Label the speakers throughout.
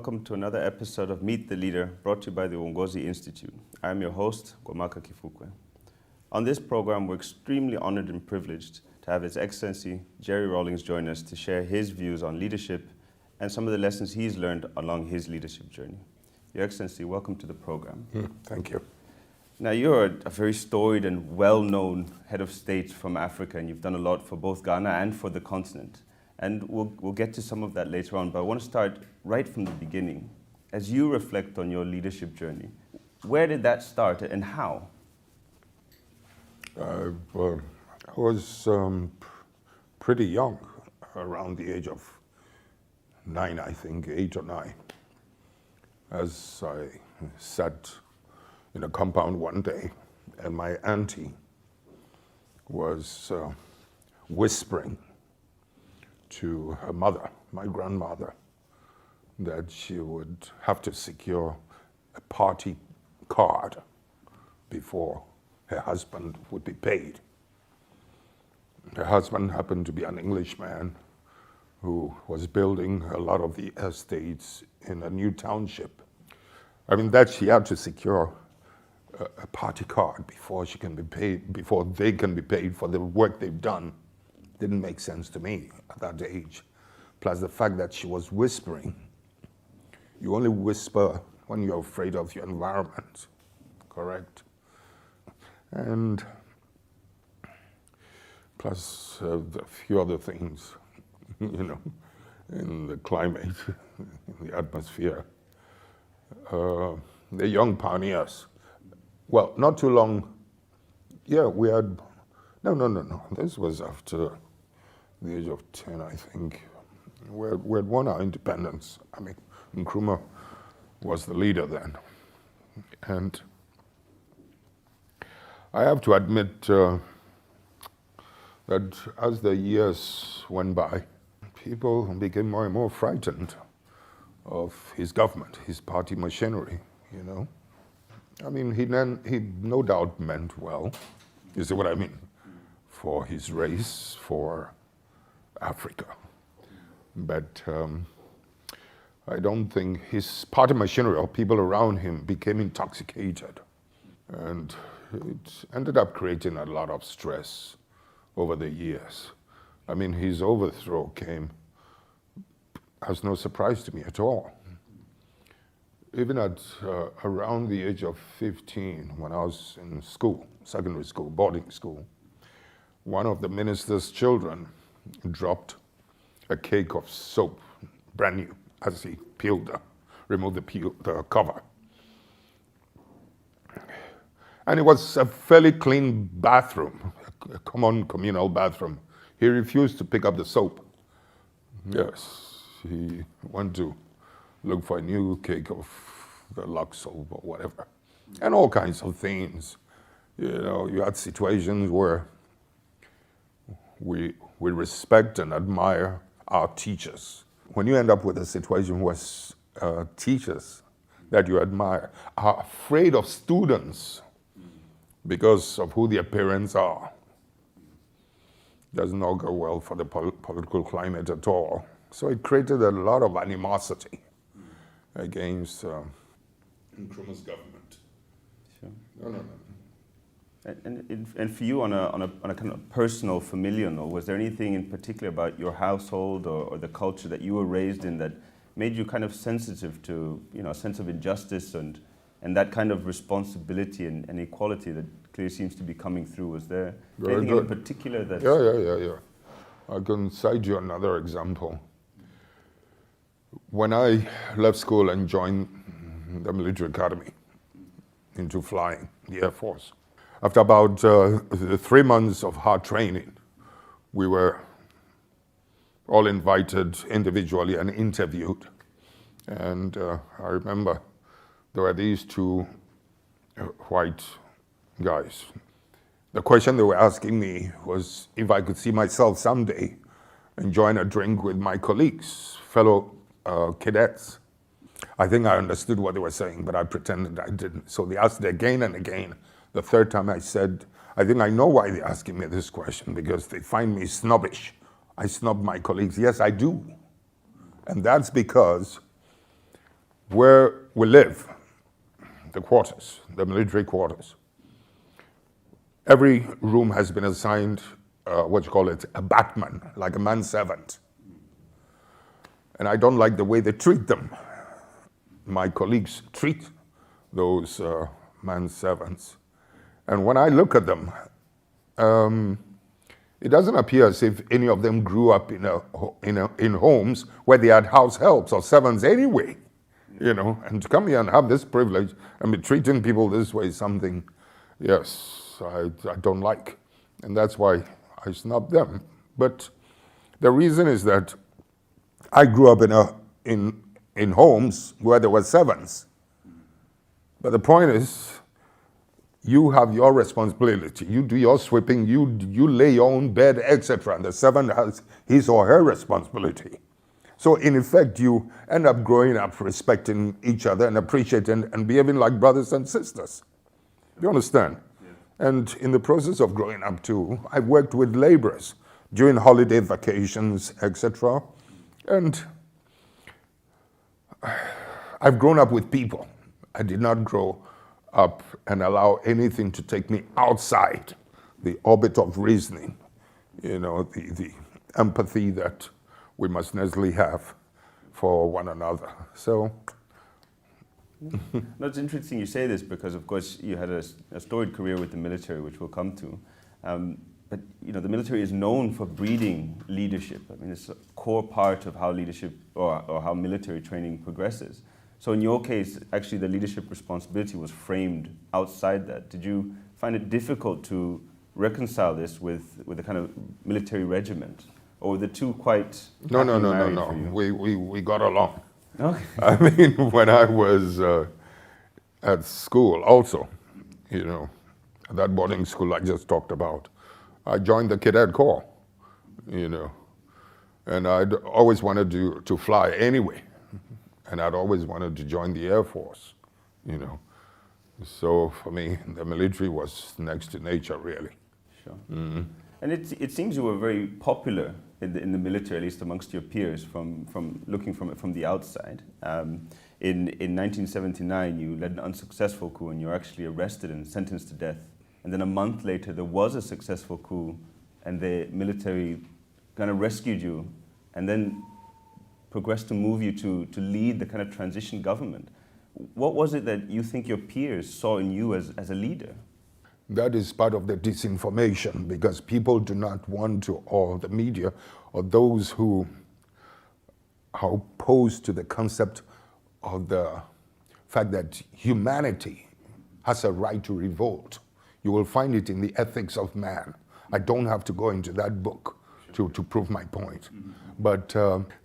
Speaker 1: welcome to another episode of Meet the Leader, brought to you by the Uongozi Institute. I'm your host, Gwamaka Kifukwe. On this program, we're extremely honored and privileged to have His Excellency Jerry Rawlings join us to share his views on leadership and some of the lessons he's learned along his leadership journey. Your Excellency, welcome to the program.
Speaker 2: Thank you.
Speaker 1: Now, you're a very storied and well-known head of state from Africa, and you've done a lot for both Ghana and for the continent. And we'll get to some of that later on, but I want to start right from the beginning. As you reflect on your leadership journey, where did that start and how?
Speaker 2: I was pretty young, around the age of 9, I think, 8 or 9, as I sat in a compound one day, and my auntie was whispering to her mother, my grandmother, that she would have to secure a party card before her husband would be paid. Her husband happened to be an Englishman who was building a lot of the estates in a new township. I mean, that she had to secure a party card before she can be paid, before they can be paid for the work they've done. Didn't make sense to me at that age. Plus the fact that she was whispering. You only whisper when you're afraid of your environment, correct? And plus a few other things, in the climate, in the atmosphere. The young pioneers. Well, not too long, we had, no. This was after the age of 10, I think. We had won our independence. I mean, Nkrumah was the leader then. And I have to admit that as the years went by, people became more and more frightened of his government, his party machinery, I mean, he no doubt meant well, you see what I mean, for his race, for Africa. But I don't think his party machinery or people around him became intoxicated. And it ended up creating a lot of stress over the years. I mean, his overthrow came as no surprise to me at all. Even at around the age of 15, when I was in school, secondary school, boarding school, one of the minister's children dropped a cake of soap, brand new, as he removed the cover. And it was a fairly clean bathroom, a common communal bathroom. He refused to pick up the soap. Yes, he went to look for a new cake of the Lux soap or whatever. And all kinds of things. You had situations where we respect and admire our teachers. When you end up with a situation where teachers that you admire are afraid of students because of who their parents are, does not go well for the political climate at all. So it created a lot of animosity against Nkrumah's government.
Speaker 1: Sure.
Speaker 2: No.
Speaker 1: And for you, on a kind of personal, familial note, was there anything in particular about your household or the culture that you were raised in that made you kind of sensitive to, a sense of injustice and that kind of responsibility and equality that clearly seems to be coming through? Was there anything in particular that?
Speaker 2: Yeah. I can cite you another example. When I left school and joined the military academy into flying, the Air Force, after about 3 months of hard training, we were all invited individually and interviewed. And I remember there were these two white guys. The question they were asking me was if I could see myself someday enjoying a drink with my colleagues, fellow cadets. I think I understood what they were saying, but I pretended I didn't. So they asked it again and again. The third time I said, I think I know why they're asking me this question, because they find me snobbish. I snub my colleagues. Yes, I do. And that's because where we live, the quarters, the military quarters, every room has been assigned, a batman, like a manservant. And I don't like the way they treat them. My colleagues treat those manservants. And when I look at them, it doesn't appear as if any of them grew up in homes where they had house helps or servants anyway, you know. And to come here and have this privilege and be treating people this way is something, yes, I don't like. And that's why I snub them. But the reason is that I grew up in homes where there were servants. But the point is, you have your responsibility. You do your sweeping, you lay your own bed, etc. And the servant has his or her responsibility. So in effect, you end up growing up respecting each other and appreciating and behaving like brothers and sisters. You understand? Yeah. And in the process of growing up too, I worked with laborers during holiday vacations, etc. And I've grown up with people. I did not grow up and allow anything to take me outside the orbit of reasoning, you know, the empathy that we must necessarily have for one another. So.
Speaker 1: No, it's interesting you say this because, of course, you had a storied career with the military, which we'll come to. But you know, the military is known for breeding leadership. I mean, it's a core part of how leadership or how military training progresses. So in your case, actually the leadership responsibility was framed outside that. Did you find it difficult to reconcile this with the kind of military regiment? Or were the two quite
Speaker 2: No. We got along. Okay. I mean, when I was at school also, you know, that boarding school I just talked about, I joined the Cadet Corps, you know, and I'd always wanted to fly anyway. And I'd always wanted to join the Air Force, you know. So for me, the military was next to nature, really.
Speaker 1: Sure. Mm-hmm. And it seems you were very popular in the military, at least amongst your peers, from looking from the outside. In 1979, you led an unsuccessful coup, and you were actually arrested and sentenced to death. And then a month later, there was a successful coup, and the military kind of rescued you, and then progressed to move you to lead the kind of transition government. What was it that you think your peers saw in you as a leader?
Speaker 2: That is part of the disinformation, because people do not want to, or the media, or those who are opposed to the concept of the fact that humanity has a right to revolt. You will find it in the ethics of man. I don't have to go into that book to prove my point. Mm-hmm. But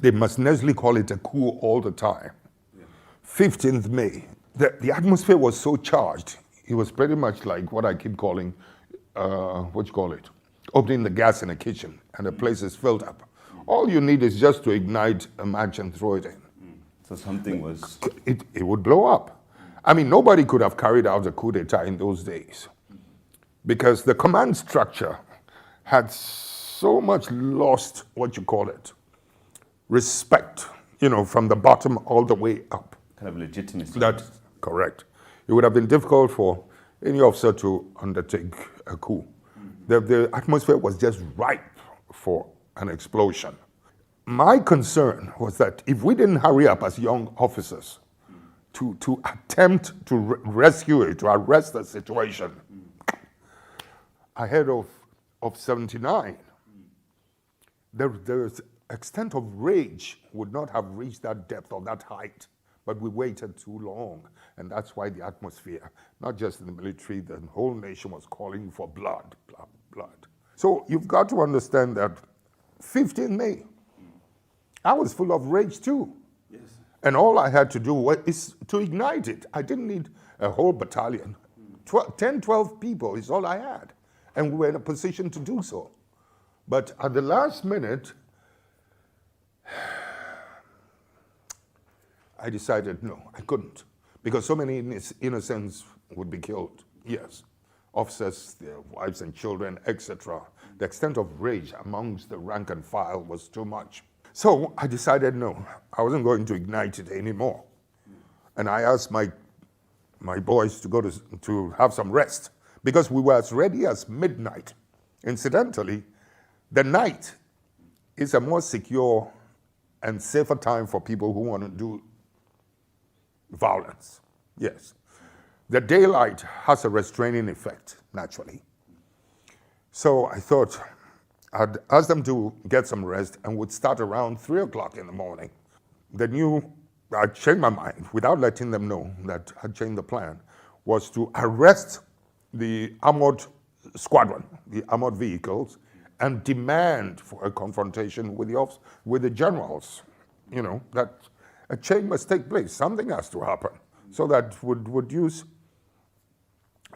Speaker 2: they must necessarily call it a coup all the time. Yeah. 15th May, the atmosphere was so charged. It was pretty much like what I keep calling, opening the gas in a kitchen and the place is filled up. All you need is just to ignite a match and throw it in.
Speaker 1: So something was...
Speaker 2: It would blow up. I mean, nobody could have carried out a coup d'etat in those days because the command structure had so much lost, respect, you know, from the bottom all the way up.
Speaker 1: Kind of legitimacy.
Speaker 2: That's correct. It would have been difficult for any officer to undertake a coup. Mm-hmm. The atmosphere was just ripe for an explosion. My concern was that if we didn't hurry up as young officers to attempt to rescue it, to arrest the situation, ahead of 79, the extent of rage would not have reached that depth or that height, but we waited too long. And that's why the atmosphere, not just in the military, the whole nation was calling for blood. So you've got to understand that 15 May, I was full of rage too. Yes. And all I had to do is to ignite it. I didn't need a whole battalion. 10, 12 people is all I had. And we were in a position to do so. But at the last minute, I decided no, I couldn't. Because so many innocents would be killed. Yes. Officers, their wives and children, etc. The extent of rage amongst the rank and file was too much. So I decided no, I wasn't going to ignite it anymore. And I asked my boys to go to have some rest because we were as ready as midnight. Incidentally, the night is a more secure and safer time for people who want to do violence. Yes. The daylight has a restraining effect, naturally. So I thought I'd ask them to get some rest and would start around 3 o'clock in the morning. I changed my mind without letting them know that I changed the plan, was to arrest the armored squadron, the armored vehicles, and demand for a confrontation with the generals. You know, that a change must take place. Something has to happen. So that would use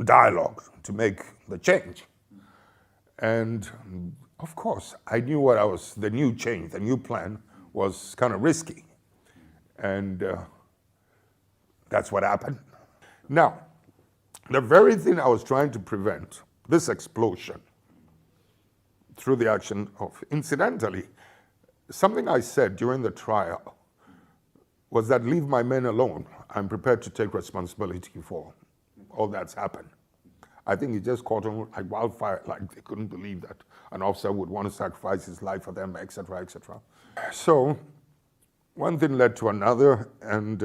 Speaker 2: dialogue to make the change. And of course, I knew the new change, the new plan was kind of risky. And that's what happened. Now, the very thing I was trying to prevent, this explosion, through the action of, incidentally, something I said during the trial was that leave my men alone. I'm prepared to take responsibility for all that's happened. I think it just caught on like wildfire, like they couldn't believe that an officer would want to sacrifice his life for them, etc., etc. So one thing led to another, and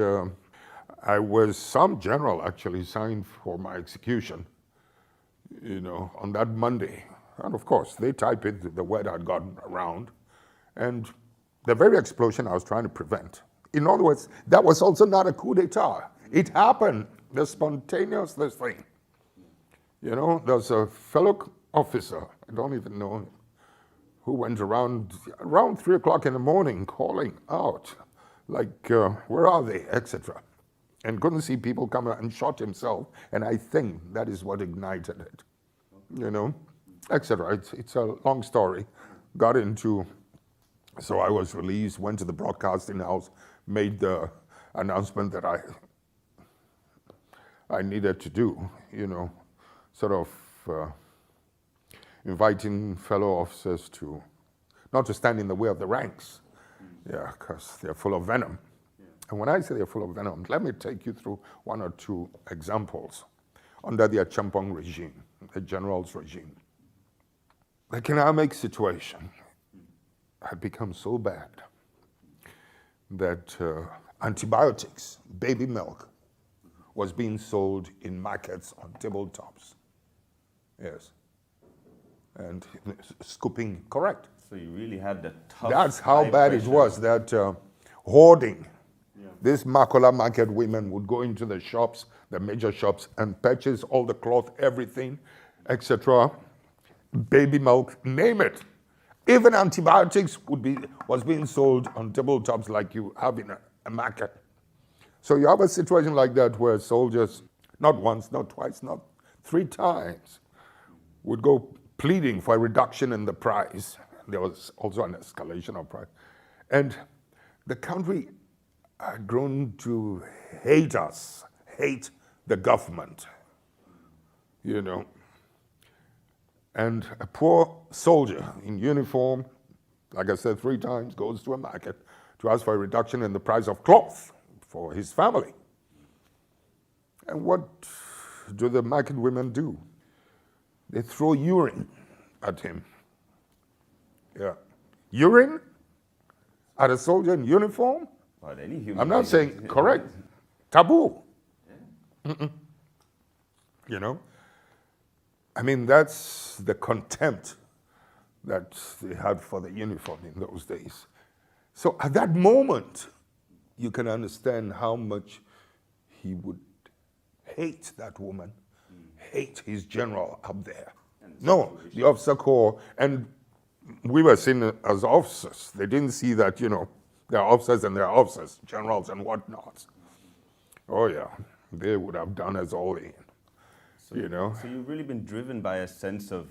Speaker 2: some general actually signed for my execution, you know, on that Monday. And of course, they typed it, the word had gotten around. And the very explosion I was trying to prevent. In other words, that was also not a coup d'etat. It happened, the spontaneous thing. You know, there's a fellow officer, I don't even know him, who went around 3 o'clock in the morning calling out, like, where are they, etc. And couldn't see people come out and shot himself. And I think that is what ignited it, you know, etc. It's a long story. So I was released, went to the broadcasting house, made the announcement that I needed to do, you know, sort of inviting fellow officers not to stand in the way of the ranks, yeah, because they're full of venom. Yeah. And when I say they're full of venom, let me take you through one or two examples under the Achampong regime, the general's regime. The economic situation had become so bad that antibiotics, baby milk, was being sold in markets on tabletops. Yes. And scooping, correct.
Speaker 1: So you really had the tough.
Speaker 2: That's how bad it was, that hoarding. Yeah. These Makola market women would go into the shops, the major shops, and purchase all the cloth, everything, etc. Baby milk, name it. Even antibiotics was being sold on tabletops like you have in a market. So you have a situation like that where soldiers, not once, not twice, not 3 times, would go pleading for a reduction in the price. There was also an escalation of price. And the country had grown to hate us, hate the government, you know. And a poor soldier in uniform, like I said 3 times, goes to a market to ask for a reduction in the price of cloth for his family. And what do the market women do? They throw urine at him. Yeah. Urine at a soldier in uniform?
Speaker 1: But any human
Speaker 2: I'm not saying correct. Taboo. Yeah. You know? I mean, that's the contempt that they had for the uniform in those days. So at that moment, you can understand how much he would hate that woman, hate his general up there. No, the officer corps, and we were seen as officers. They didn't see that, you know, there are officers and there are officers, generals and whatnot. Oh yeah, they would have done us all in, you know.
Speaker 1: So you've really been driven by a sense of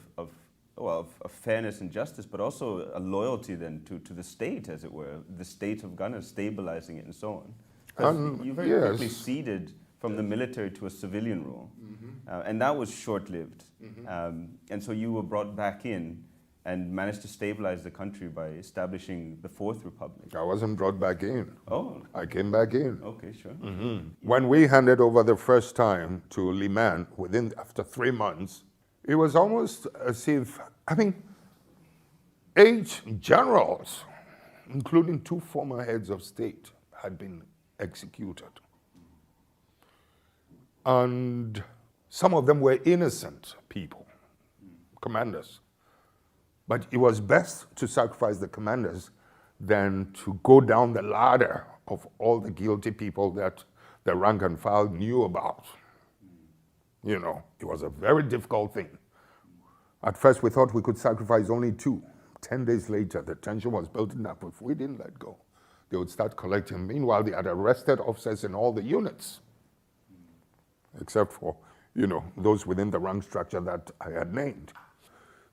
Speaker 1: fairness and justice, but also a loyalty then to the state, as it were, the state of Ghana, stabilizing it and so on. You very quickly ceded from the military to a civilian role, and that was short-lived. And so you were brought back in and managed to stabilize the country by establishing the Fourth Republic.
Speaker 2: I wasn't brought back in.
Speaker 1: Oh,
Speaker 2: I came back in.
Speaker 1: okay, sure.
Speaker 2: When we handed over the first time to Liman, after 3 months, it was almost as if, 8 generals, including 2 former heads of state, had been executed. And some of them were innocent people, commanders. But it was best to sacrifice the commanders than to go down the ladder of all the guilty people that the rank and file knew about. You know, it was a very difficult thing. At first, we thought we could sacrifice only 2. 10 days later, the tension was building up. If we didn't let go, they would start collecting. Meanwhile, they had arrested officers in all the units, except for, you know, those within the rank structure that I had named.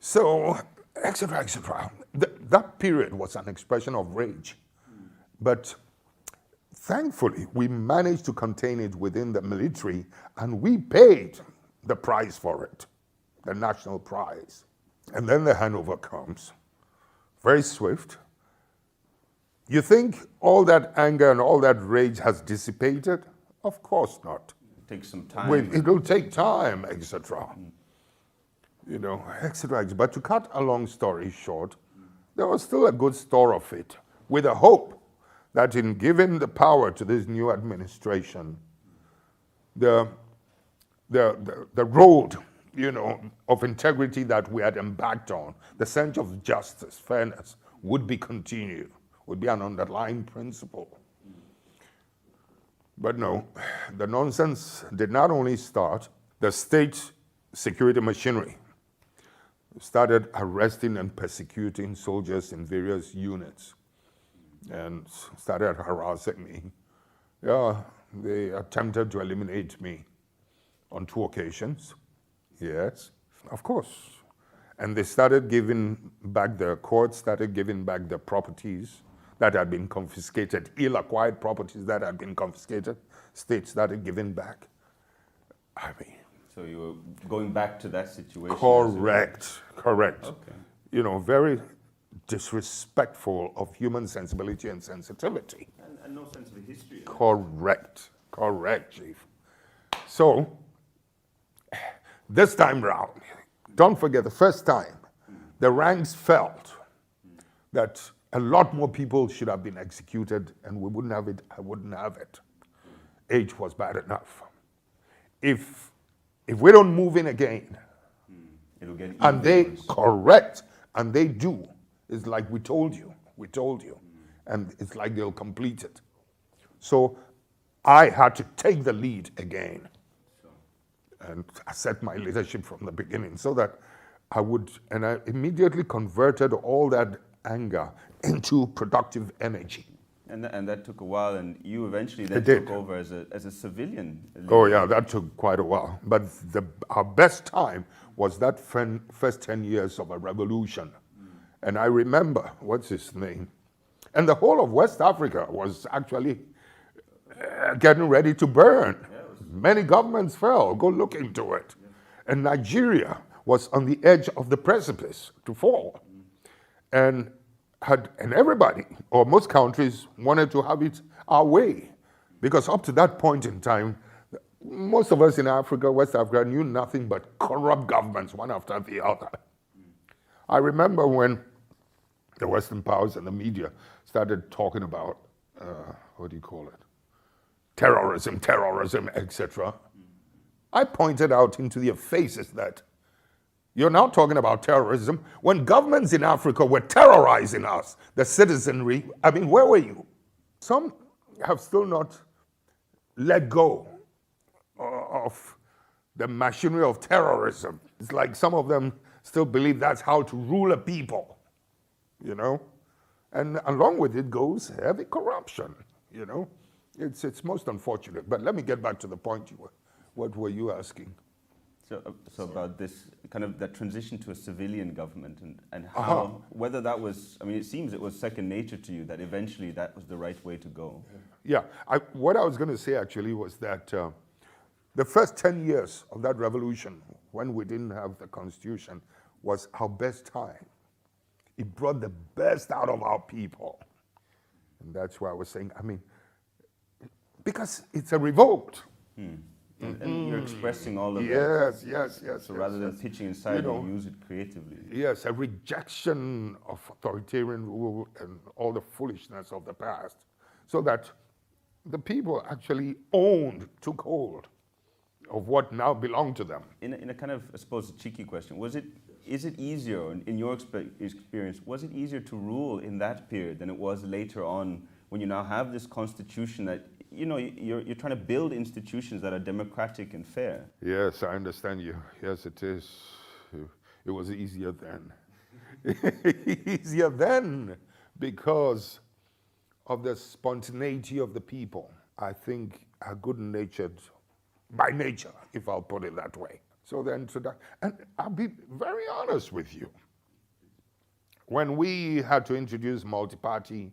Speaker 2: So, etc., etc. That period was an expression of rage. But thankfully, we managed to contain it within the military, and we paid the price for it, the national prize. And then the handover comes, very swift. You think all that anger and all that rage has dissipated? Of course not.
Speaker 1: It takes some time.
Speaker 2: It'll take time, etc. You know, etc. But to cut a long story short, there was still a good store of it, with a hope that in giving the power to this new administration, the road, you know, of integrity that we had embarked on, the sense of justice, fairness, would be continued, would be an underlying principle. But no, the nonsense did not only start, the state security machinery started arresting and persecuting soldiers in various units and started harassing me. Yeah, they attempted to eliminate me on 2 occasions. Yes, of course. And they started giving back, the courts started giving back the properties that had been confiscated, ill-acquired properties that had been confiscated. States started giving back.
Speaker 1: So you were going back to that situation?
Speaker 2: Correct.
Speaker 1: Okay.
Speaker 2: You know, very disrespectful of human sensibility and sensitivity.
Speaker 1: And no sense of the history.
Speaker 2: Correct, Chief. So, this time round, don't forget the first time, the ranks felt that a lot more people should have been executed and we wouldn't have it, I wouldn't have it. Age was bad enough. If we don't move in again,
Speaker 1: it'll get
Speaker 2: and they,
Speaker 1: worse.
Speaker 2: correct, and they do, it's like we told you, and it's like they'll complete it. So I had to take the lead again. And I set my leadership from the beginning so that I would, and I immediately converted all that anger into productive energy.
Speaker 1: And that took a while, and you eventually then took over as a civilian leader.
Speaker 2: Oh yeah, that took quite a while. But our best time was that first 10 years of a revolution. And I remember, what's his name? And the whole of West Africa was actually getting ready to burn. Many governments fell, go look into it. And Nigeria was on the edge of the precipice to fall. And everybody, or most countries, wanted to have it our way. Because up to that point in time, most of us in Africa, West Africa, knew nothing but corrupt governments, one after the other. I remember when the Western powers and the media started talking about, terrorism, etc. I pointed out into their faces that you're now talking about terrorism when governments in Africa were terrorizing us, the citizenry. I mean, where were you? Some have still not let go of the machinery of terrorism. It's like some of them still believe that's how to rule a people, you know? And along with it goes heavy corruption, you know? It's most unfortunate. But let me get back to the point what were you asking?
Speaker 1: So about this kind of that transition to a civilian government and how, whether that was, I mean, it seems it was second nature to you that eventually that was the right way to go.
Speaker 2: Yeah, what I was going to say actually was that the first 10 years of that revolution, when we didn't have the constitution, was our best time. It brought the best out of our people. And that's why I was saying, I mean, because it's a revolt.
Speaker 1: And you're expressing all of that.
Speaker 2: Yes.
Speaker 1: So rather than pitching inside, you use it creatively.
Speaker 2: Yes, a rejection of authoritarian rule and all the foolishness of the past, so that the people actually took hold of what now belonged to them.
Speaker 1: In a kind of, I suppose, a cheeky question, is it easier, in your experience, was it easier to rule in that period than it was later on, when you now have this constitution that, you know, you're trying to build institutions that are democratic and fair?
Speaker 2: Yes, I understand you. Yes, it is. It was easier then. Easier then because of the spontaneity of the people. I think are good-natured by nature, if I'll put it that way. So the introduction, and I'll be very honest with you. When we had to introduce multi-party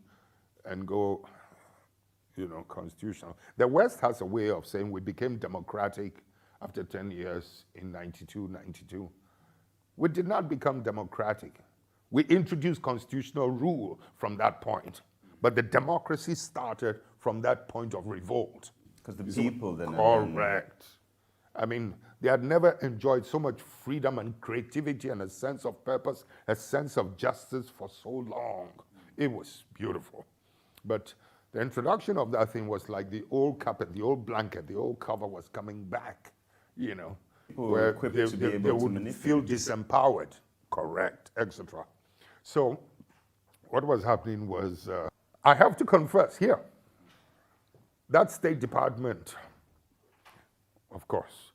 Speaker 2: and go, you know, constitutional, the West has a way of saying we became democratic after 10 years in 92. We did not become democratic. We introduced constitutional rule from that point. But the democracy started from that point of revolt.
Speaker 1: Because the people then...
Speaker 2: Correct. I mean, they had never enjoyed so much freedom and creativity and a sense of purpose, a sense of justice for so long. It was beautiful. But the introduction of that thing was like the old carpet, the old blanket, the old cover was coming back, you know, where they would feel disempowered, correct, etc. So what was happening was, I have to confess here, that State Department, of course,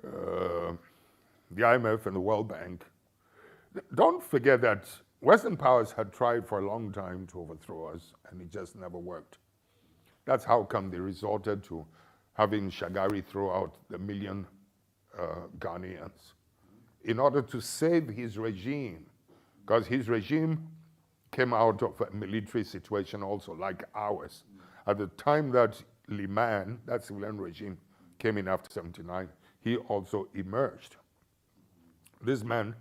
Speaker 2: the IMF and the World Bank, don't forget that Western powers had tried for a long time to overthrow us, and it just never worked. That's how come they resorted to having Shagari throw out the million Ghanaians in order to save his regime, because his regime came out of a military situation also like ours. At the time that Liman, that civilian regime, came in after 79, he also emerged. This man,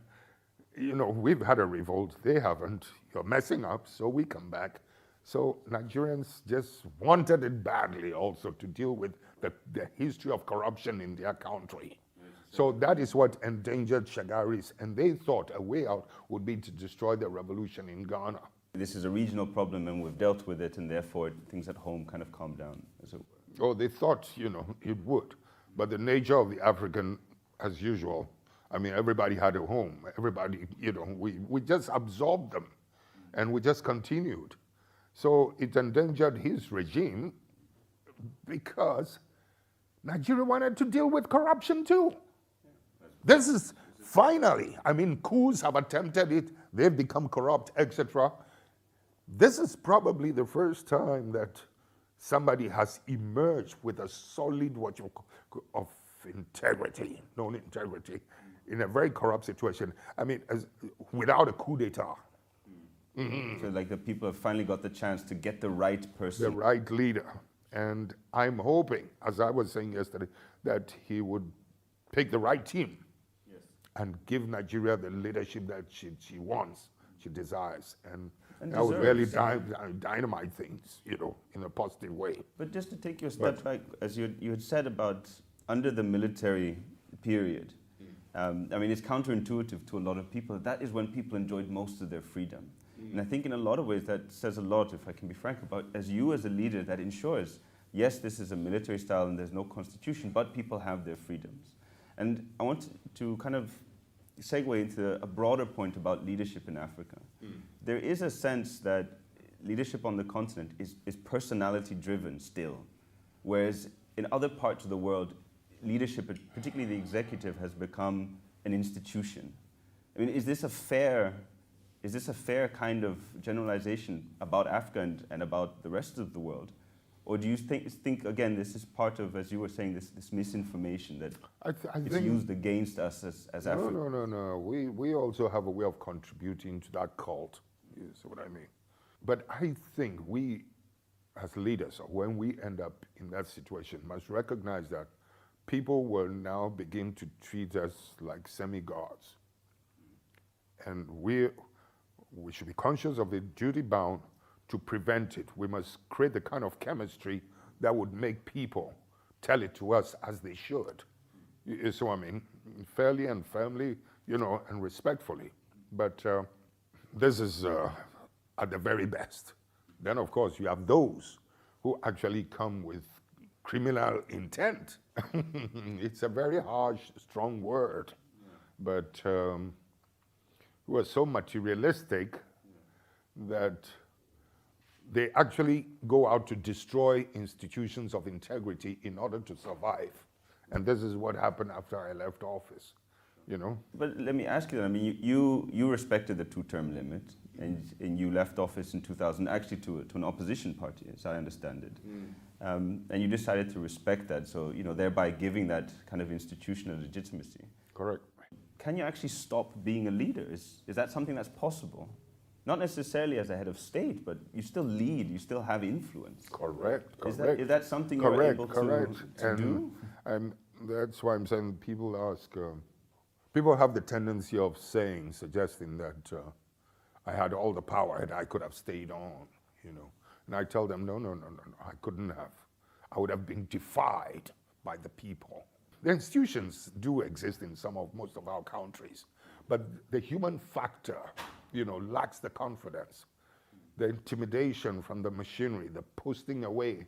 Speaker 2: you know, we've had a revolt, they haven't. You're messing up, so we come back. So Nigerians just wanted it badly also to deal with the history of corruption in their country. So that is what endangered Shagaris, and they thought a way out would be to destroy the revolution in Ghana.
Speaker 1: This is a regional problem and we've dealt with it, and therefore things at home kind of calm down. So,
Speaker 2: oh, they thought, you know, it would. But the nature of the African, as usual, I mean, everybody had a home. Everybody, you know, we just absorbed them and we just continued. So it endangered his regime because Nigeria wanted to deal with corruption too. This is finally, I mean, coups have attempted it, they've become corrupt, etc. This is probably the first time that somebody has emerged with a solid of integrity, known integrity, in a very corrupt situation. I mean, without a coup d'etat.
Speaker 1: So like the people have finally got the chance to get the right person.
Speaker 2: The right leader. And I'm hoping, as I was saying yesterday, that he would pick the right team and give Nigeria the leadership that she wants, she desires. And that would really dynamite things, you know, in a positive way.
Speaker 1: But just to take your step back, as you had said about under the military period, I mean, it's counterintuitive to a lot of people. That is when people enjoyed most of their freedom. And I think in a lot of ways that says a lot, if I can be frank, about as you as a leader that ensures, yes, this is a military style and there's no constitution, but people have their freedoms. And I want to kind of segue into a broader point about leadership in Africa. There is a sense that leadership on the continent is personality driven still, whereas in other parts of the world, leadership, particularly the executive, has become an institution. I mean, is this a fair kind of generalization about Africa and about the rest of the world? Or do you think again, this is part of, as you were saying, this misinformation that it's used against us as Africa?
Speaker 2: No. We also have a way of contributing to that cult, you see what I mean? But I think we, as leaders, when we end up in that situation, must recognize that people will now begin to treat us like semi-gods. And we should be conscious of it, duty bound to prevent it. We must create the kind of chemistry that would make people tell it to us as they should. You see what I mean? Fairly and firmly, and respectfully. But this is at the very best. Then, of course, you have those who actually come with criminal intent. It's a very harsh, strong word, but who are so materialistic that they actually go out to destroy institutions of integrity in order to survive. And this is what happened after I left office,
Speaker 1: But let me ask you, I mean, you respected the two-term limit, and you left office in 2000, actually to an opposition party, as I understand it. And you decided to respect that, so, thereby giving that kind of institutional legitimacy.
Speaker 2: Correct.
Speaker 1: Can you actually stop being a leader? Is that something that's possible? Not necessarily as a head of state, but you still lead, you still have influence.
Speaker 2: Correct.
Speaker 1: Is that something you're able to do?
Speaker 2: And that's why I'm saying people ask, people have the tendency of suggesting that I had all the power and I could have stayed on, And I tell them, no, I couldn't have. I would have been defied by the people. The institutions do exist in most of our countries, but the human factor, lacks the confidence. The intimidation from the machinery, the posting away,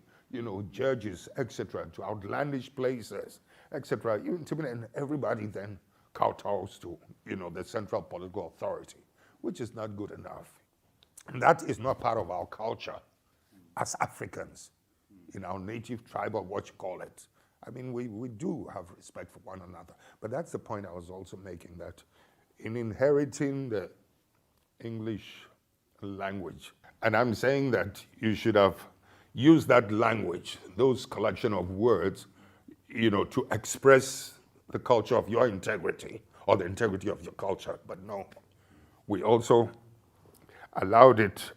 Speaker 2: judges, etc., to outlandish places, etc. You intimidate, and everybody then kowtows to, the central political authority, which is not good enough. And that is not part of our culture as Africans, in our native tribe, or what you call it. I mean, we do have respect for one another. But that's the point I was also making, that in inheriting the English language, and I'm saying that you should have used that language, those collection of words, to express the culture of your integrity, or the integrity of your culture. But no, we also allowed it,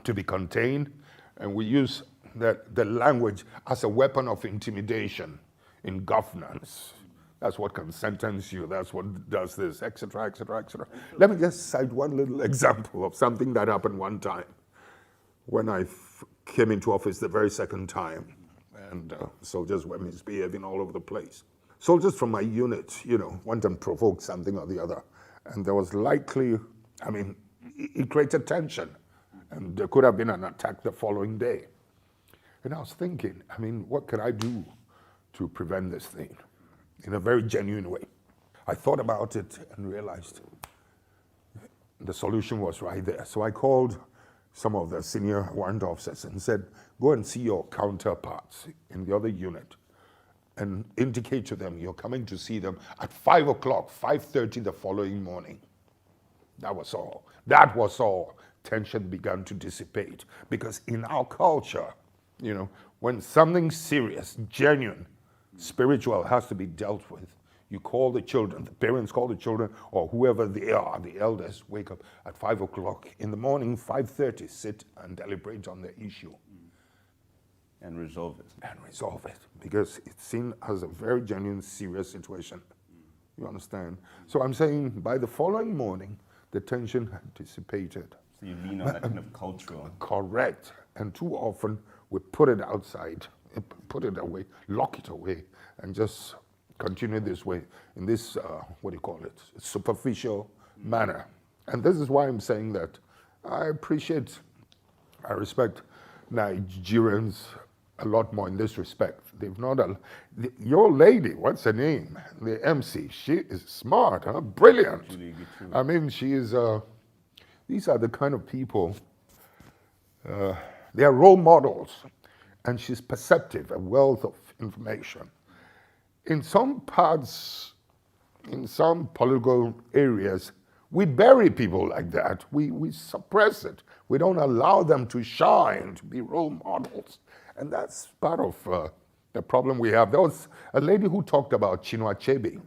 Speaker 2: to be contained, and we use the language as a weapon of intimidation in governance. That's what can sentence you, that's what does this, etc., etc., etc. Let me just cite one little example of something that happened one time when I came into office the very second time, and soldiers were misbehaving all over the place. Soldiers from my unit, went and provoked something or the other, and there was likely, it created tension, and there could have been an attack the following day. And I was thinking, what can I do to prevent this thing in a very genuine way? I thought about it and realized the solution was right there. So I called some of the senior warrant officers and said, go and see your counterparts in the other unit and indicate to them you're coming to see them at 5 o'clock, 5:30 the following morning. That was all. That was all. Tension began to dissipate, because in our culture, when something serious, genuine, spiritual has to be dealt with, you call the children, the parents call the children, or whoever they are, the elders, wake up at 5 o'clock in the morning, 5:30, sit and deliberate on the issue.
Speaker 1: And resolve it.
Speaker 2: And resolve it, because it's seen as a very genuine, serious situation. You understand? So I'm saying by the following morning, the tension had dissipated.
Speaker 1: So you lean on that kind of cultural.
Speaker 2: Correct. And too often we put it outside, put it away, lock it away, and just continue this way, in this, superficial manner. And this is why I'm saying that I respect Nigerians a lot more in this respect. They've not, your lady, what's her name? The MC, she is smart, brilliant. She is, these are the kind of people, they are role models, and she's perceptive, a wealth of information. In some parts, in some political areas, we bury people like that. We suppress it. We don't allow them to shine, to be role models. And that's part of the problem we have. There was a lady who talked about Chinua Achebe.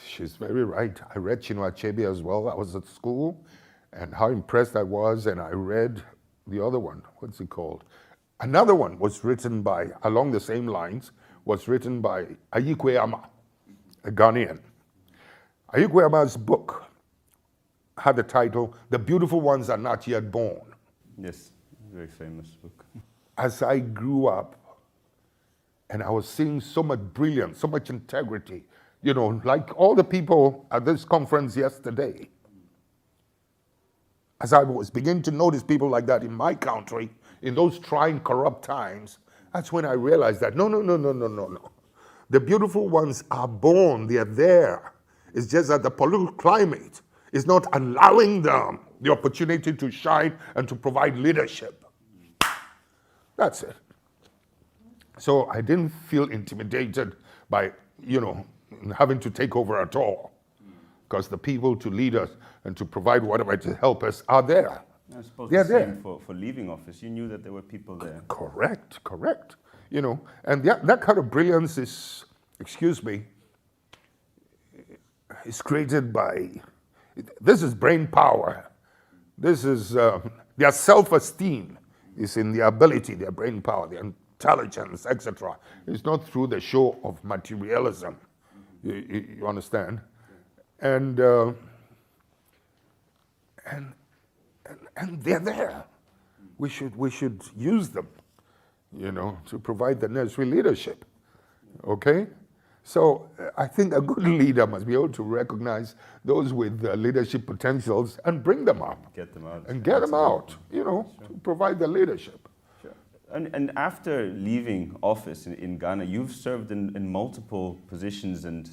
Speaker 2: She's very right. I read Chinua Achebe as well. I was at school, and how impressed I was, and I read the other one. What's it called? Another one was written by, along the same lines, was written by Ayikwe Ama, a Ghanaian. Ayikwe Ama's book, had the title, The Beautiful Ones Are Not Yet Born.
Speaker 1: Yes, very famous book.
Speaker 2: As I grew up, and I was seeing so much brilliance, so much integrity, you know, like all the people at this conference yesterday. As I was beginning to notice people like that in my country, in those trying, corrupt times, that's when I realized that no. The beautiful ones are born, they are there. It's just that the political climate is not allowing them the opportunity to shine and to provide leadership. That's it. So I didn't feel intimidated by, you know, having to take over at all, because the people to lead us and to provide whatever to help us are there.
Speaker 1: I suppose
Speaker 2: They're
Speaker 1: the
Speaker 2: there.
Speaker 1: same for leaving office. You knew that there were people there.
Speaker 2: Correct. You know, and that kind of brilliance is, excuse me, is created by, this is brain power. This is, their self-esteem is in their ability, their brain power, their intelligence, etc. It's not through the show of materialism. You understand? And they're there. We should use them, you know, to provide the necessary leadership. Okay? So I think a good leader must be able to recognize those with leadership potentials and bring them up.
Speaker 1: Get them out.
Speaker 2: And get them out, you know, to provide the leadership.
Speaker 1: Sure. And after leaving office in Ghana, you've served in multiple positions and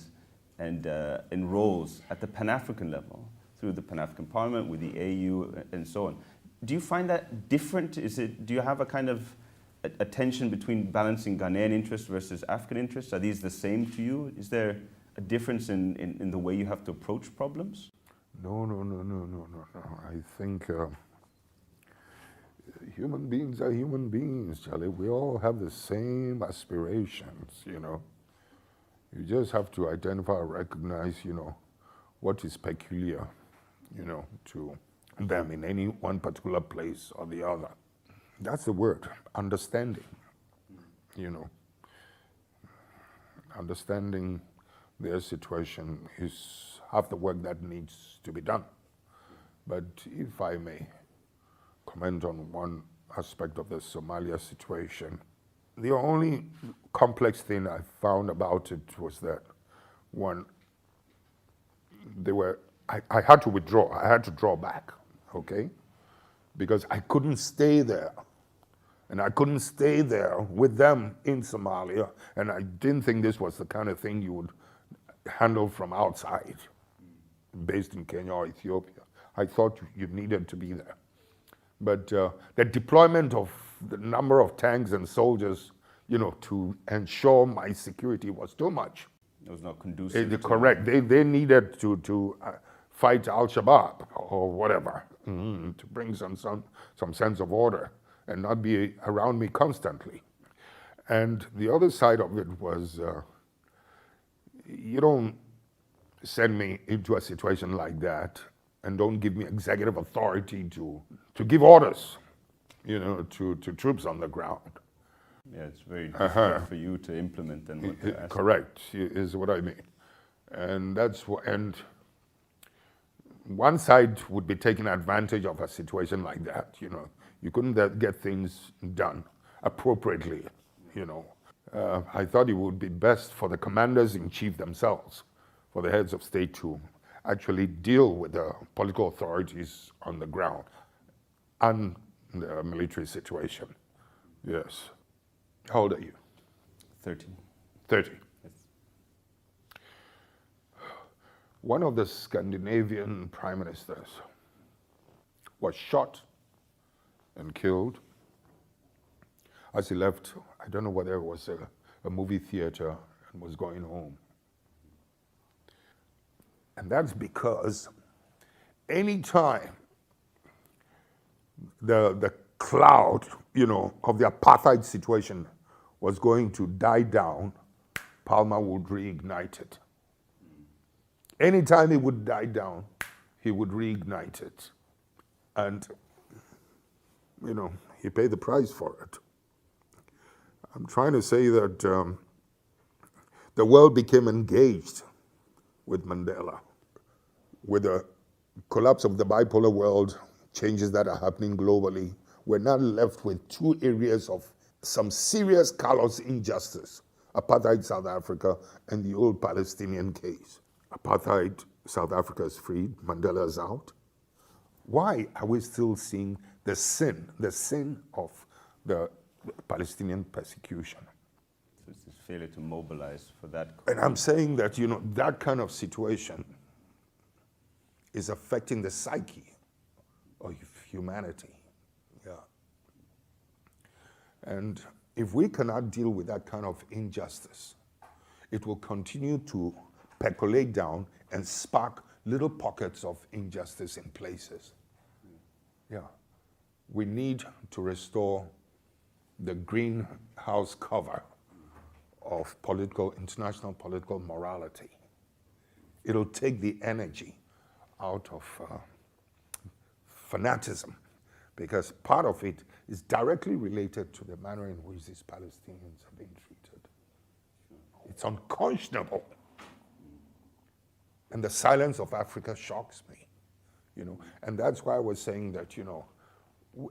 Speaker 1: in roles at the Pan-African level, through the Pan-African Parliament, with the AU, and so on. Do you find that different? Do you have a kind of a tension between balancing Ghanaian interests versus African interests? Are these the same to you? Is there a difference in the way you have to approach problems?
Speaker 2: No. I think human beings are human beings, Charlie. We all have the same aspirations, you know. You just have to identify or recognize, you know, what is peculiar, you know, to them in any one particular place or the other. That's the word, understanding, you know. Understanding their situation is half the work that needs to be done. But if I may comment on one aspect of the Somalia situation, the only complex thing I found about it was that one, I had to withdraw, I had to draw back, okay? Because I couldn't stay there. And I couldn't stay there with them in Somalia, and I didn't think this was the kind of thing you would handle from outside, based in Kenya or Ethiopia. I thought you needed to be there. But the deployment of the number of tanks and soldiers, you know, to ensure my security was too much.
Speaker 1: It was not conducive.
Speaker 2: Correct. They needed to fight Al-Shabaab or whatever, to bring some sense of order and not be around me constantly. And the other side of it was, you don't send me into a situation like that and don't give me executive authority to give orders, you know, to troops on the ground.
Speaker 1: Yeah, it's very difficult for you to implement then what they're asking.
Speaker 2: Correct, is what I mean. And and one side would be taking advantage of a situation like that, you know. You couldn't get things done appropriately, you know. I thought it would be best for the commanders-in-chief themselves, for the heads of state to actually deal with the political authorities on the ground and the military situation. Yes. How old are you?
Speaker 1: 30.
Speaker 2: 30.
Speaker 1: Yes.
Speaker 2: One of the Scandinavian prime ministers was shot and killed as he left, I don't know whether it was a movie theater, and was going home. And that's because anytime the cloud, you know, of the apartheid situation was going to die down, Palmer would reignite it. Anytime it would die down, he would reignite it. And, you know, he paid the price for it. I'm trying to say that the world became engaged with Mandela, with the collapse of the bipolar world, changes that are happening globally, we're now left with two areas of some serious callous injustice: apartheid South Africa and the old Palestinian case. Apartheid South Africa is freed, Mandela is out. Why are we still seeing the sin of the Palestinian persecution?
Speaker 1: So it's this failure to mobilize for that.
Speaker 2: And I'm saying that, that kind of situation is affecting the psyche of humanity. Yeah. And if we cannot deal with that kind of injustice, it will continue to percolate down and spark little pockets of injustice in places. Yeah. We need to restore the greenhouse cover of international political morality. It'll take the energy out of fanaticism, because part of it is directly related to the manner in which these Palestinians are being treated. It's unconscionable. And the silence of Africa shocks me, And that's why I was saying that,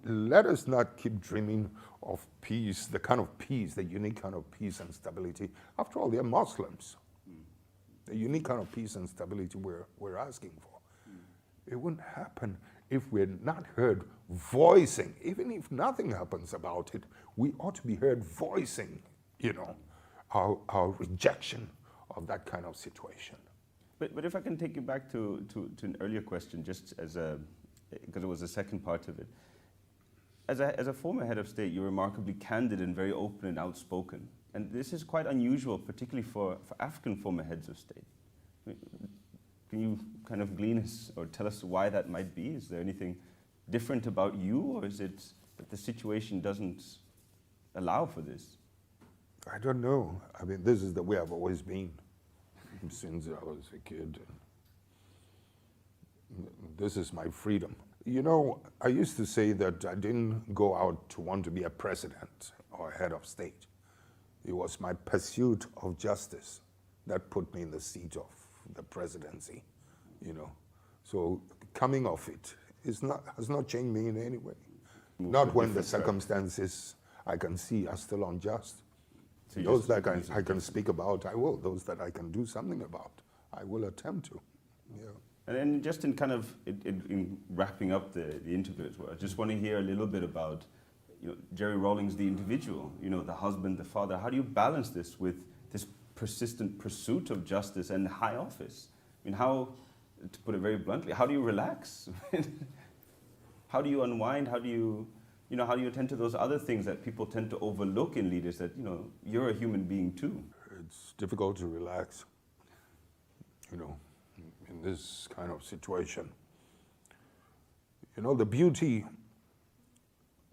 Speaker 2: let us not keep dreaming of peace, the kind of peace, the unique kind of peace and stability. After all, they're Muslims. The unique kind of peace and stability we're asking for. It wouldn't happen if we're not heard voicing, even if nothing happens about it, we ought to be heard voicing, our rejection of that kind of situation.
Speaker 1: But if I can take you back to an earlier question, just because it was the second part of it. As a former head of state, you're remarkably candid and very open and outspoken. And this is quite unusual, particularly for African former heads of state. Can you kind of glean us or tell us why that might be? Is there anything different about you, or is it that the situation doesn't allow for this?
Speaker 2: I don't know. I mean, this is the way I've always been since I was a kid. This is my freedom. I used to say that I didn't go out to want to be a president or a head of state. It was my pursuit of justice that put me in the seat of the presidency, So coming off it has not changed me in any way. Not when the circumstances I can see are still unjust. So those that I can speak about, I will. Those that I can do something about, I will attempt to. Yeah.
Speaker 1: And then just in kind of in wrapping up the interview as well, I just want to hear a little bit about Jerry Rawlings, the individual, the husband, the father. How do you balance this with this persistent pursuit of justice and high office? I mean, how, to put it very bluntly, how do you relax? How do you unwind? How do you attend to those other things that people tend to overlook in leaders, that, you're a human being too?
Speaker 2: It's difficult to relax, in this kind of situation. The beauty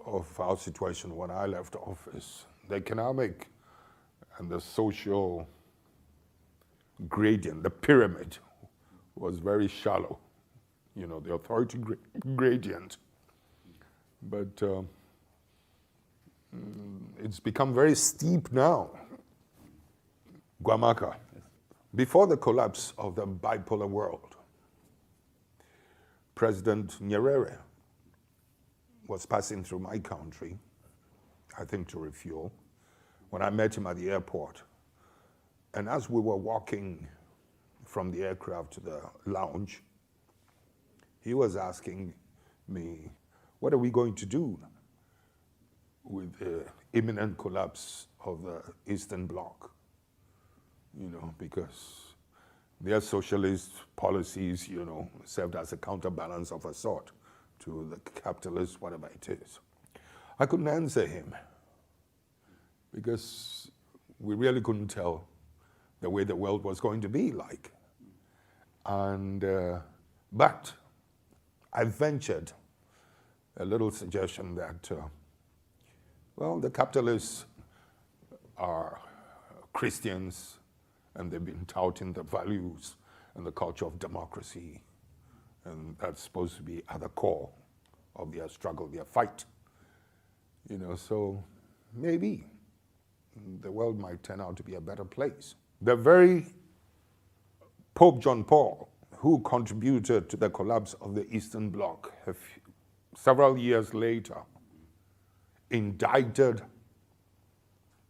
Speaker 2: of our situation when I left office, the economic and the social gradient, the pyramid, was very shallow, the authority gradient. But it's become very steep now. Gwamaka, before the collapse of the bipolar world, President Nyerere was passing through my country, I think to refuel, when I met him at the airport. And as we were walking from the aircraft to the lounge, he was asking me, what are we going to do with the imminent collapse of the Eastern Bloc? Because their socialist policies, served as a counterbalance of a sort to the capitalist, whatever it is. I couldn't answer him because we really couldn't tell the way the world was going to be like. And, but I ventured a little suggestion that, the capitalists are Christians, and they've been touting the values and the culture of democracy, and that's supposed to be at the core of their struggle, their fight. So maybe the world might turn out to be a better place. The very Pope John Paul, who contributed to the collapse of the Eastern Bloc, several years later, indicted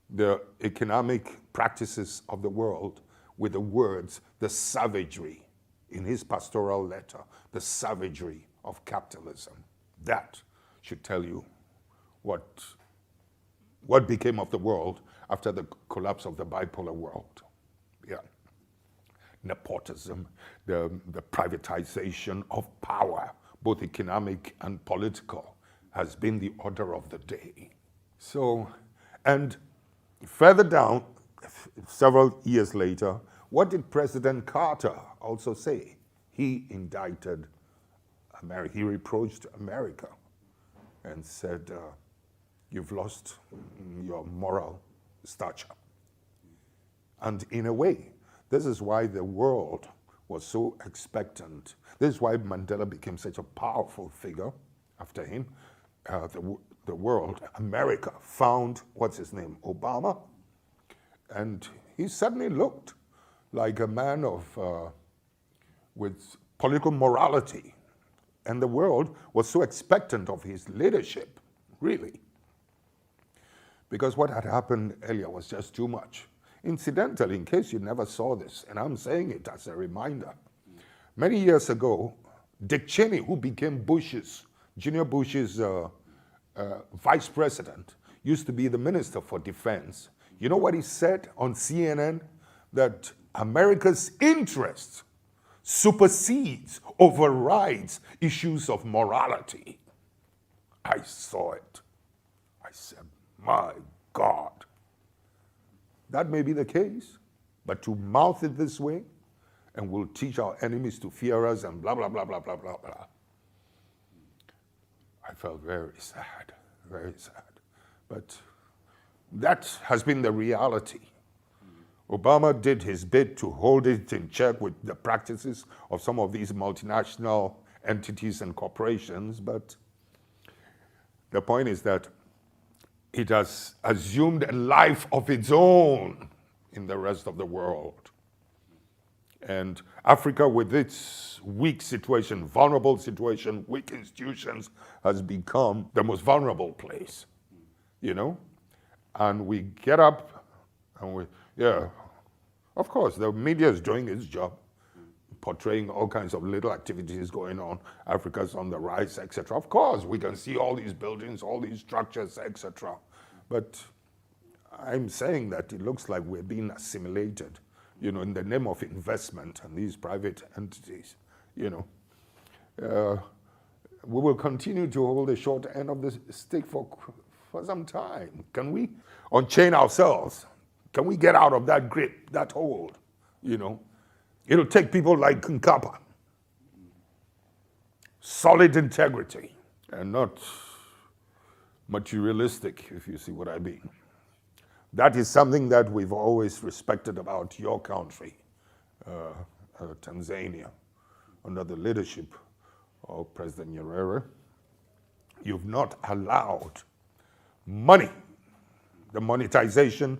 Speaker 2: the economic practices of the world with the words, the savagery, in his pastoral letter, the savagery of capitalism. That should tell you what became of the world after the collapse of the bipolar world. Yeah. Nepotism, the privatization of power, both economic and political, has been the order of the day. So, and further down, several years later, what did President Carter also say? He indicted America. He reproached America and said, you've lost your moral stature. And in a way, this is why the world was so expectant. This is why Mandela became such a powerful figure after him. The world, America, found, what's his name, Obama, and he suddenly looked like a man with political morality. And the world was so expectant of his leadership, really. Because what had happened earlier was just too much. Incidentally, in case you never saw this, and I'm saying it as a reminder, many years ago, Dick Cheney, who became Junior Bush's vice president, used to be the Minister for Defense. You know what he said on CNN? That America's interest supersedes, overrides issues of morality. I saw it. I said, my God. That may be the case, but to mouth it this way, and we'll teach our enemies to fear us and blah, blah, blah, blah, blah, blah, blah. I felt very sad, very sad. But that has been the reality. Obama did his bit to hold it in check with the practices of some of these multinational entities and corporations, but the point is that it has assumed a life of its own in the rest of the world. And Africa, with its weak situation, vulnerable situation, weak institutions, has become the most vulnerable place, you know? And we get up and of course, the media is doing its job, portraying all kinds of little activities going on. Africa's on the rise, etc. Of course, we can see all these buildings, all these structures, etc. But I'm saying that it looks like we're being assimilated, you know, in the name of investment and these private entities, you know. We will continue to hold the short end of the stick for some time. Can we unchain ourselves? Can we get out of that grip, that hold, you know? It'll take people like Nkapa. Solid integrity and not materialistic, if you see what I mean. That is something that we've always respected about your country, Tanzania, under the leadership of President Nyerere. You've not allowed money, the monetization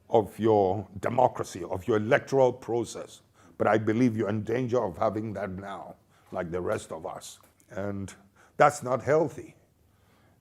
Speaker 2: of your democracy, of your electoral process. But I believe you're in danger of having that now, like the rest of us. And that's not healthy,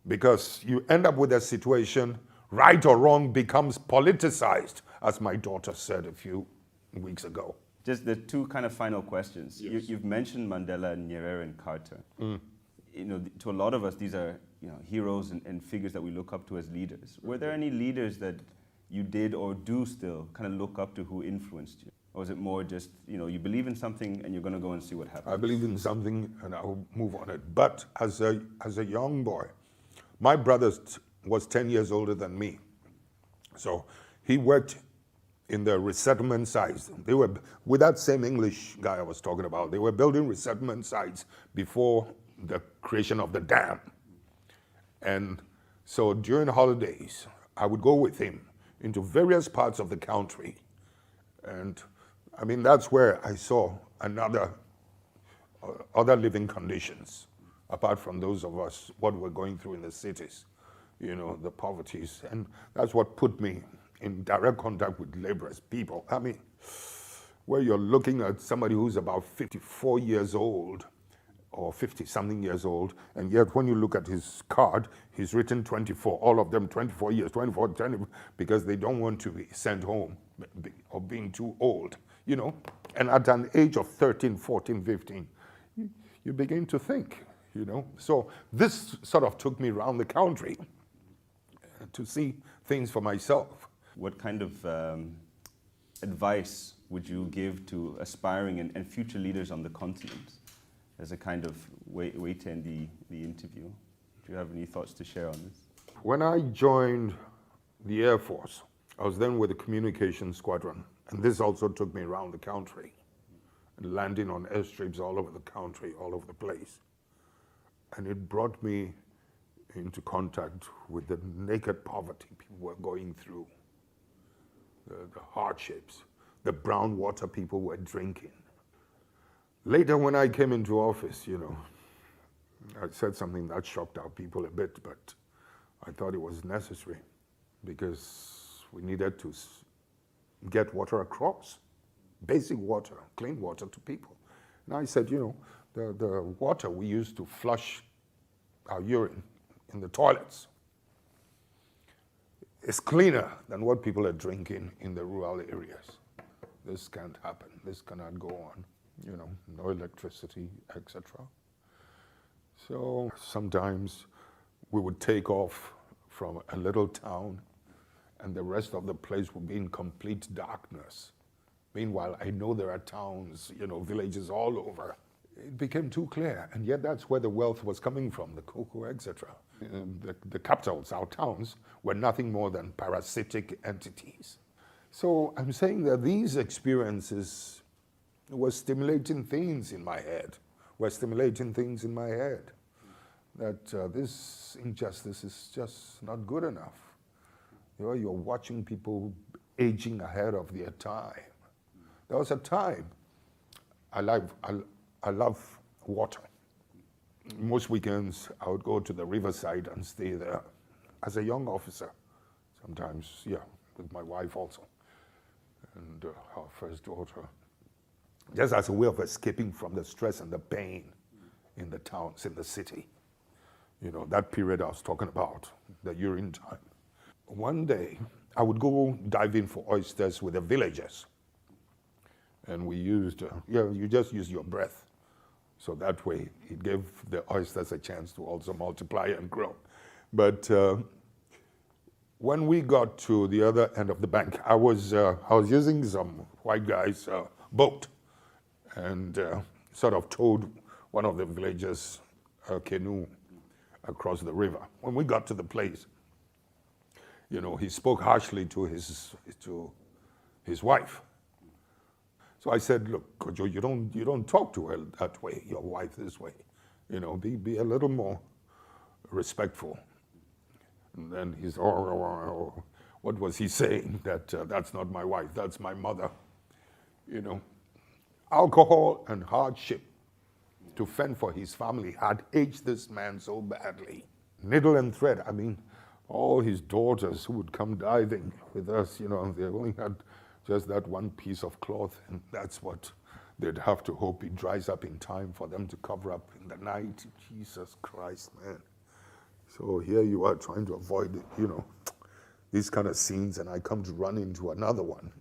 Speaker 2: because you end up with a situation, right or wrong becomes politicized, as my daughter said a few weeks ago.
Speaker 1: Just the two kind of final questions.
Speaker 2: Yes.
Speaker 1: You've mentioned Mandela, Nyerere, and Carter. You know, to a lot of us, these are, you know, heroes and figures that we look up to as leaders. Were there any leaders that you did or do still kind of look up to who influenced you? Or was it more just, you know, you believe in something and you're going to go and see what happens?
Speaker 2: I believe in something and I'll move on it. But as a young boy, my brother was 10 years older than me. So he worked in the resettlement sites. They were, with that same English guy I was talking about, they were building resettlement sites before the creation of the dam. And so during holidays, I would go with him into various parts of the country. And I mean, that's where I saw other living conditions, apart from those of us, what we're going through in the cities, you know, the poverties. And that's what put me in direct contact with laborers, people. I mean, where you're looking at somebody who's about 54 years old or 50-something years old, and yet when you look at his card, he's written 24, all of them 24 years, 24, 20, because they don't want to be sent home or being too old, you know. And at an age of 13, 14, 15, you begin to think, you know. So this sort of took me around the country to see things for myself.
Speaker 1: What kind of advice would you give to aspiring and future leaders on the continent as a kind of way to end the interview? Do you have any thoughts to share on this?
Speaker 2: When I joined the Air Force, I was then with the communications squadron, and this also took me around the country, landing on airstrips all over the country, all over the place. And it brought me into contact with the naked poverty people were going through, the hardships, the brown water people were drinking. Later, when I came into office, you know, I said something that shocked our people a bit, but I thought it was necessary because we needed to get water across, basic water, clean water to people. And I said, you know, the water we used to flush our urine in the toilets is cleaner than what people are drinking in the rural areas. This can't happen. This cannot go on. You know, no electricity, etc. So sometimes we would take off from a little town and the rest of the place would be in complete darkness. Meanwhile, I know there are towns, you know, villages all over. It became too clear, and yet that's where the wealth was coming from, the cocoa, etc. The capitals, our towns, were nothing more than parasitic entities. So I'm saying that these experiences were stimulating things in my head, that this injustice is just not good enough. You know, you're watching people aging ahead of their time. There was a time, I love water. Most weekends, I would go to the riverside and stay there as a young officer. Sometimes, yeah, with my wife also, and our first daughter. Just as a way of escaping from the stress and the pain in the towns, in the city. You know, that period I was talking about, the urine time. One day, I would go diving for oysters with the villagers. And we used, you just use your breath. So that way, it gave the oysters a chance to also multiply and grow. But when we got to the other end of the bank, I was using some white guy's boat and sort of towed one of the villagers' canoe across the river. When we got to the place, you know, he spoke harshly to his wife. So I said, look, Kojo, you don't talk to her that way, your wife this way. You know, be a little more respectful. And then he's, what was he saying? That's not my wife, that's my mother. You know, alcohol and hardship to fend for his family had aged this man so badly. Needle and thread, I mean, all his daughters who would come diving with us, you know, they only had just that one piece of cloth, and that's what they'd have to hope it dries up in time for them to cover up in the night. Jesus Christ, man. So here you are trying to avoid, you know, these kind of scenes, and I come to run into another one.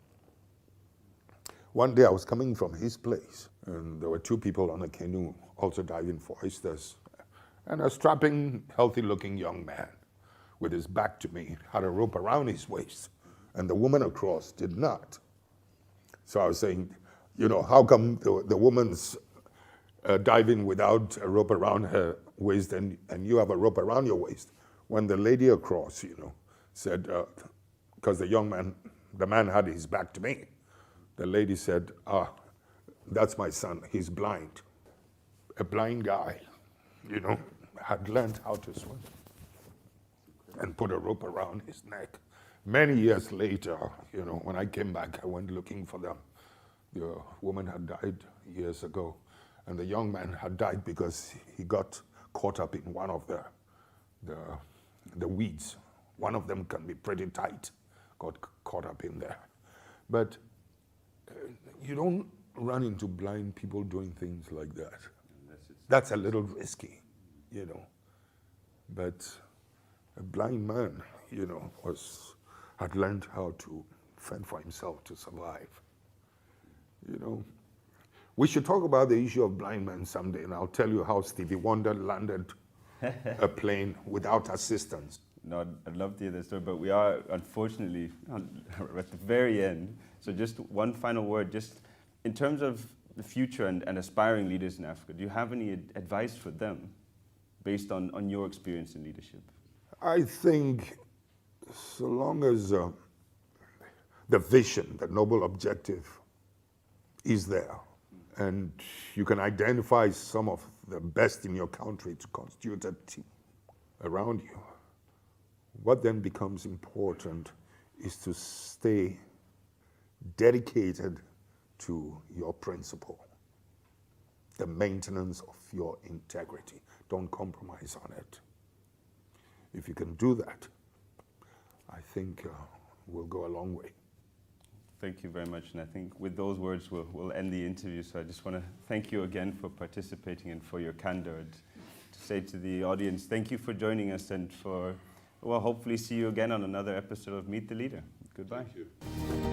Speaker 2: One day I was coming from his place, and there were two people on a canoe also diving for oysters, and a strapping, healthy-looking young man with his back to me had a rope around his waist, and the woman across did not. So I was saying, you know, how come the woman's diving without a rope around her waist and you have a rope around your waist? When the lady across, you know, said, because the man had his back to me, the lady said, that's my son, he's blind. A blind guy, you know, had learned how to swim and put a rope around his neck. Many years later, you know, when I came back, I went looking for them. The woman had died years ago, and the young man had died because he got caught up in one of the weeds. One of them can be pretty tight, got caught up in there. But you don't run into blind people doing things like that.
Speaker 1: Unless it's
Speaker 2: That's a little risky, you know. But a blind man, you know, had learned how to fend for himself to survive. You know, we should talk about the issue of blind men someday, and I'll tell you how Stevie Wonder landed a plane without assistance.
Speaker 1: No, I'd love to hear that story, but we are unfortunately at the very end. So just one final word, just in terms of the future and aspiring leaders in Africa, do you have any advice for them based on your experience in leadership?
Speaker 2: I think so long as the vision, the noble objective is there, and you can identify some of the best in your country to constitute a team around you, what then becomes important is to stay dedicated to your principle, the maintenance of your integrity. Don't compromise on it. If you can do that, I think we'll go a long way.
Speaker 1: Thank you very much, and I think with those words we'll end the interview. So I just want to thank you again for participating and for your candor. And to say to the audience, thank you for joining us, and for, well, hopefully see you again on another episode of Meet the Leader. Goodbye.
Speaker 2: Thank you.